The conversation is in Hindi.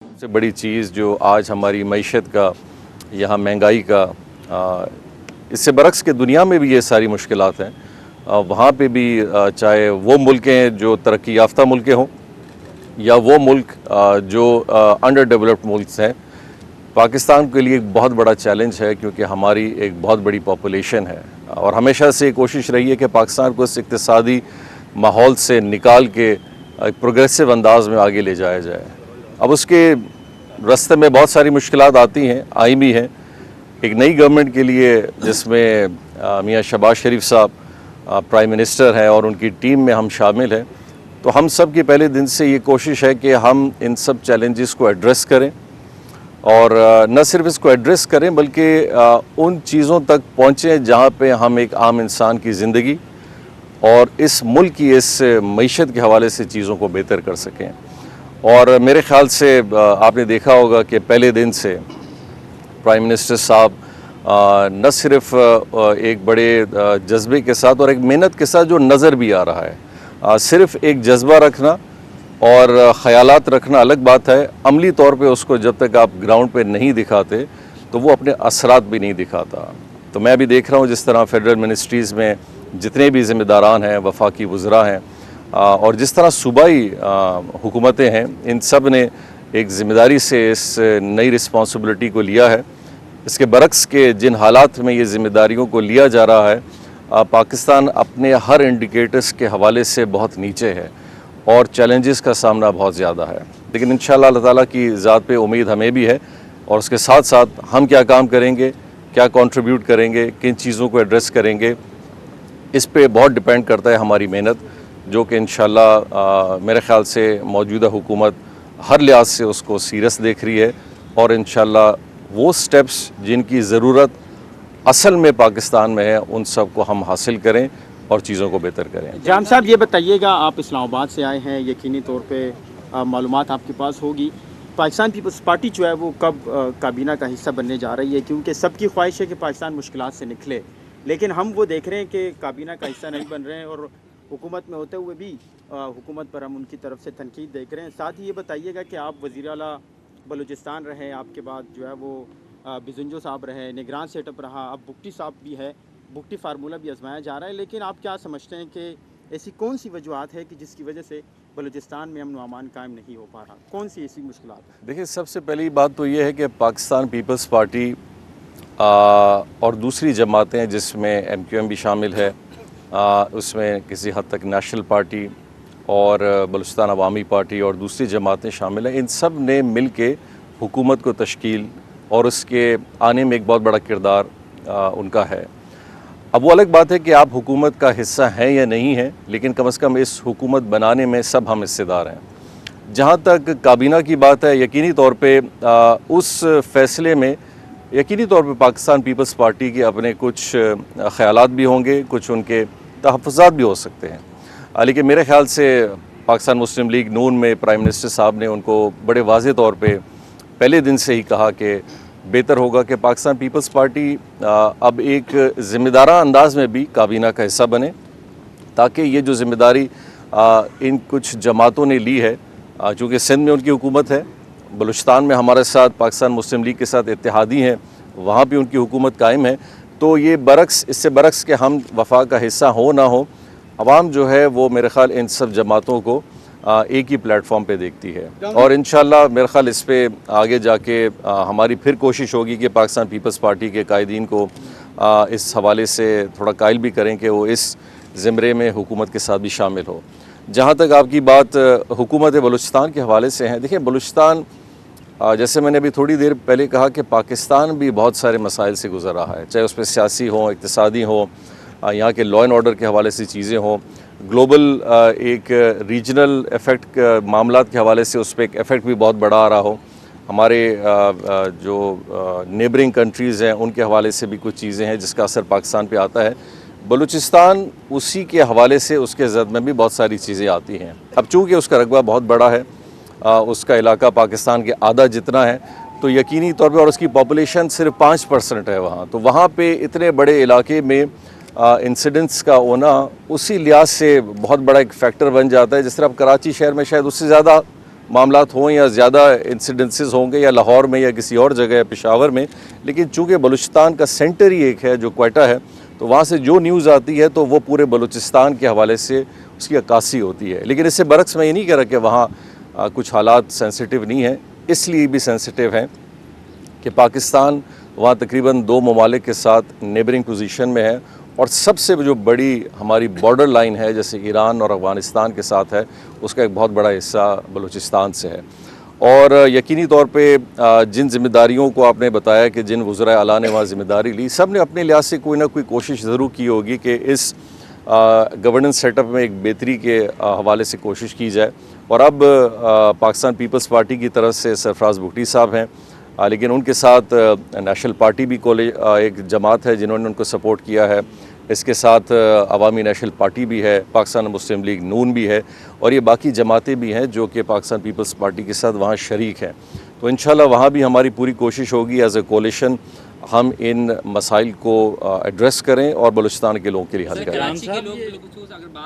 सबसे बड़ी चीज़ जो आज हमारी मईशत का, यहाँ महंगाई का, इससे बरक्स के दुनिया में भी ये सारी मुश्किलात हैं। वहाँ पे भी चाहे वो मुल्क हैं जो तरक्की याफ्ता मुल्क हों या वो मुल्क जो अंडर डेवलप्ड मुल्क हैं, पाकिस्तान के लिए एक बहुत बड़ा चैलेंज है क्योंकि हमारी एक बहुत बड़ी पॉपुलेशन है और हमेशा से कोशिश रही है कि पाकिस्तान को इस इक़्तिसादी माहौल से निकाल के एक प्रोग्रेसिव अंदाज में आगे ले जाया जाए। अब उसके रास्ते में बहुत सारी मुश्किलात आती हैं, आई भी हैं। एक नई गवर्नमेंट के लिए जिसमें मियां शहबाज शरीफ साहब प्राइम मिनिस्टर हैं और उनकी टीम में हम शामिल हैं, तो हम सब की पहले दिन से ये कोशिश है कि हम इन सब चैलेंजेस को एड्रेस करें और न सिर्फ इसको एड्रेस करें बल्कि उन चीज़ों तक पहुँचें जहाँ पे हम एक आम इंसान की ज़िंदगी और इस मुल्क की इस मईशत के हवाले से चीज़ों को बेहतर कर सकें। और मेरे ख़्याल से आपने देखा होगा कि पहले दिन से प्राइम मिनिस्टर साहब न सिर्फ एक बड़े जज्बे के साथ और एक मेहनत के साथ जो नज़र भी आ रहा है, सिर्फ एक जज्बा रखना और ख़यालात रखना अलग बात है, अमली तौर पे उसको जब तक आप ग्राउंड पे नहीं दिखाते तो वो अपने असरात भी नहीं दिखाता। तो मैं अभी देख रहा हूँ जिस तरह फेडरल मिनिस्ट्रीज़ में जितने भी ज़िम्मेदारान हैं, वफाकी वज़रा हैं और जिस तरह सूबाई हुकूमतें हैं, इन सब ने एक ज़िम्मेदारी से इस नई रिस्पॉन्सिबिलिटी को लिया है। इसके बरक्स के जिन हालात में ये ज़िम्मेदारियों को लिया जा रहा है, पाकिस्तान अपने हर इंडिकेटर्स के हवाले से बहुत नीचे है और चैलेंजेस का सामना बहुत ज़्यादा है। लेकिन इंशाअल्लाह अल्लाह ताला की ज़ात पे उम्मीद हमें भी है और उसके साथ साथ हम क्या काम करेंगे, क्या कंट्रीब्यूट करेंगे, किन चीज़ों को एड्रेस करेंगे, इस पे बहुत डिपेंड करता है हमारी मेहनत, जो कि इंशाअल्लाह मेरे ख़्याल से मौजूदा हुकूमत हर लिहाज से उसको सीरियस देख रही है और इंशाअल्लाह वो स्टेप्स जिनकी ज़रूरत असल में पाकिस्तान में है उन सब को हम हासिल करें और चीज़ों को बेहतर करें। जाम साहब ये बताइएगा, आप इस्लामाबाद से आए हैं, यकीनी तौर पे मालूमात आपके पास होगी, पाकिस्तान पीपल्स पार्टी जो है वो कब काबीना का हिस्सा बनने जा रही है? क्योंकि सबकी ख्वाहिश है कि पाकिस्तान मुश्किलात से निकले, लेकिन हम वो देख रहे हैं कि काबीना का हिस्सा नहीं बन रहे हैं और हुकूमत में होते हुए भी हुकूमत पर हम उनकी तरफ से तनकीद देख रहे हैं। साथ ही ये बताइएगा कि आप वज़ीर आला बलूचिस्तान रहे, आपके बाद जो है वो बिजुंजो साहब रहे, निगरान सेटअप रहा, अब बुगटी साहब भी है, बुगटी फार्मूला भी आजमाया जा रहा है, लेकिन आप क्या समझते हैं कि ऐसी कौन सी वजूहत है कि जिसकी वजह से बलूचिस्तान में अमन व अमान कायम नहीं हो पा रहा? कौन सी ऐसी मुश्किलात है? देखिए, सबसे पहली बात तो ये है कि पाकिस्तान पीपल्स पार्टी और दूसरी जमातें जिसमें MQM भी शामिल है, उसमें किसी हद तक नेशनल पार्टी और बलूचिस्तान अवामी पार्टी और दूसरी जमातें शामिल हैं, इन सब ने मिल के हुकूमत को तश्कील और उसके आने में एक बहुत बड़ा किरदार उनका है। अब वो अलग बात है कि आप हुकूमत का हिस्सा हैं या नहीं हैं, लेकिन कम से कम इस हुकूमत बनाने में सब हम हिस्सेदार हैं। जहाँ तक काबीना की बात है, यकीनी तौर पे उस फैसले में यकीनी तौर पे पाकिस्तान पीपल्स पार्टी के अपने कुछ ख़यालात भी होंगे, कुछ उनके तहफ़्फ़ुज़ात भी हो सकते हैं, लेकिन मेरे ख़्याल से पाकिस्तान मुस्लिम लीग नून में प्राइम मिनिस्टर साहब ने उनको बड़े वाज़ेह तौर पे पहले दिन से ही कहा कि बेहतर होगा कि पाकिस्तान पीपल्स पार्टी अब एक ज़िम्मेदाराना अंदाज में भी काबीना का हिस्सा बने, ताकि ये जो ज़िम्मेदारी इन कुछ जमातों ने ली है, चूँकि सिंध में उनकी हुकूमत है, बलूचिस्तान में हमारे साथ पाकिस्तान मुस्लिम लीग के साथ इत्तेहादी हैं, वहाँ भी उनकी हुकूमत कायम है, तो ये बरक्स इससे बरक्स के हम वफा का हिस्सा हो ना हो, अवाम जो है वो मेरे ख़्याल इन सब जमातों को एक ही प्लेटफॉर्म पे देखती है और इंशाअल्लाह मेरे ख़्याल इस पे आगे जाके हमारी फिर कोशिश होगी कि पाकिस्तान पीपल्स पार्टी के कायदीन को इस हवाले से थोड़ा कायल भी करें कि वो इस ज़िम्रे में हुकूमत के साथ भी शामिल हो। जहाँ तक आपकी बात हुकूमत बलूचिस्तान के हवाले से है, देखिए बलूचिस्तान जैसे मैंने अभी थोड़ी देर पहले कहा कि पाकिस्तान भी बहुत सारे मसाइल से गुज़र रहा है, चाहे उसमें सियासी हो, इक़्तिसादी हो, यहाँ के लॉ एंड ऑर्डर के हवाले से चीज़ें हों, ग्लोबल एक रीजनल इफ़ेक्ट मामलात के हवाले से उस पर एक इफ़ेक्ट भी बहुत बड़ा आ रहा हो, हमारे जो नेबरिंग कंट्रीज़ हैं उनके हवाले से भी कुछ चीज़ें हैं जिसका असर पाकिस्तान पे आता है। बलूचिस्तान उसी के हवाले से उसके ज़द में भी बहुत सारी चीज़ें आती हैं। अब चूँकि उसका रकबा बहुत बड़ा है, उसका इलाका पाकिस्तान के आधा जितना है, तो यकीनी तौर पे और उसकी पॉपुलेशन सिर्फ 5% है वहाँ, तो वहाँ पे इतने बड़े इलाके में इंसिडेंट्स का होना उसी लिहाज से बहुत बड़ा एक फैक्टर बन जाता है। जिस तरह अब कराची शहर में शायद उससे ज़्यादा मामलात हों या ज़्यादा इंसिडेंसेस होंगे या लाहौर में या किसी और जगह पेशावर में, लेकिन चूँकि बलूचिस्तान का सेंटर ही एक है जो क्वेटा है, तो वहाँ से जो न्यूज़ आती है तो वो पूरे बलूचिस्तान के हवाले से उसकी अक्कासी होती है। लेकिन इससे बरक्स मैं ये नहीं कह रहा कि वहाँ कुछ हालात सेंसिटिव नहीं हैं, इसलिए भी सेंसिटिव हैं कि पाकिस्तान वहाँ तकरीबन 2 ममालिक के साथ नेबरिंग पोजीशन में है, और सबसे जो बड़ी हमारी बॉर्डर लाइन है जैसे ईरान और अफ़गानिस्तान के साथ है, उसका एक बहुत बड़ा हिस्सा बलूचिस्तान से है। और यकीनी तौर पे जिन ज़िम्मेदारियों को आपने बताया कि जिन वज़राए आला ने वहाँ ज़िम्मेदारी ली, सब ने अपने लिहाज से कोई ना कोई कोशिश ज़रूर की होगी कि इस गवर्नेंस सेटअप में एक बेहतरी के हवाले से कोशिश की जाए। और अब पाकिस्तान पीपल्स पार्टी की तरफ से सरफराज भुट्टी साहब हैं, लेकिन उनके साथ नेशनल पार्टी भी एक जमात है जिन्होंने उनको सपोर्ट किया है। इसके साथ अवामी नेशनल पार्टी भी है, पाकिस्तान मुस्लिम लीग नून भी है, और ये बाकी जमातें भी हैं जो कि पाकिस्तान पीपल्स पार्टी के साथ वहाँ शरीक हैं। तो इंशाल्लाह वहाँ भी हमारी पूरी कोशिश होगी एज ए कोalition हम इन मसाइल को एड्रेस करें और बलूचिस्तान के लोगों के लिए हल करें। कराची के लोग बिलखुसूस अगर बात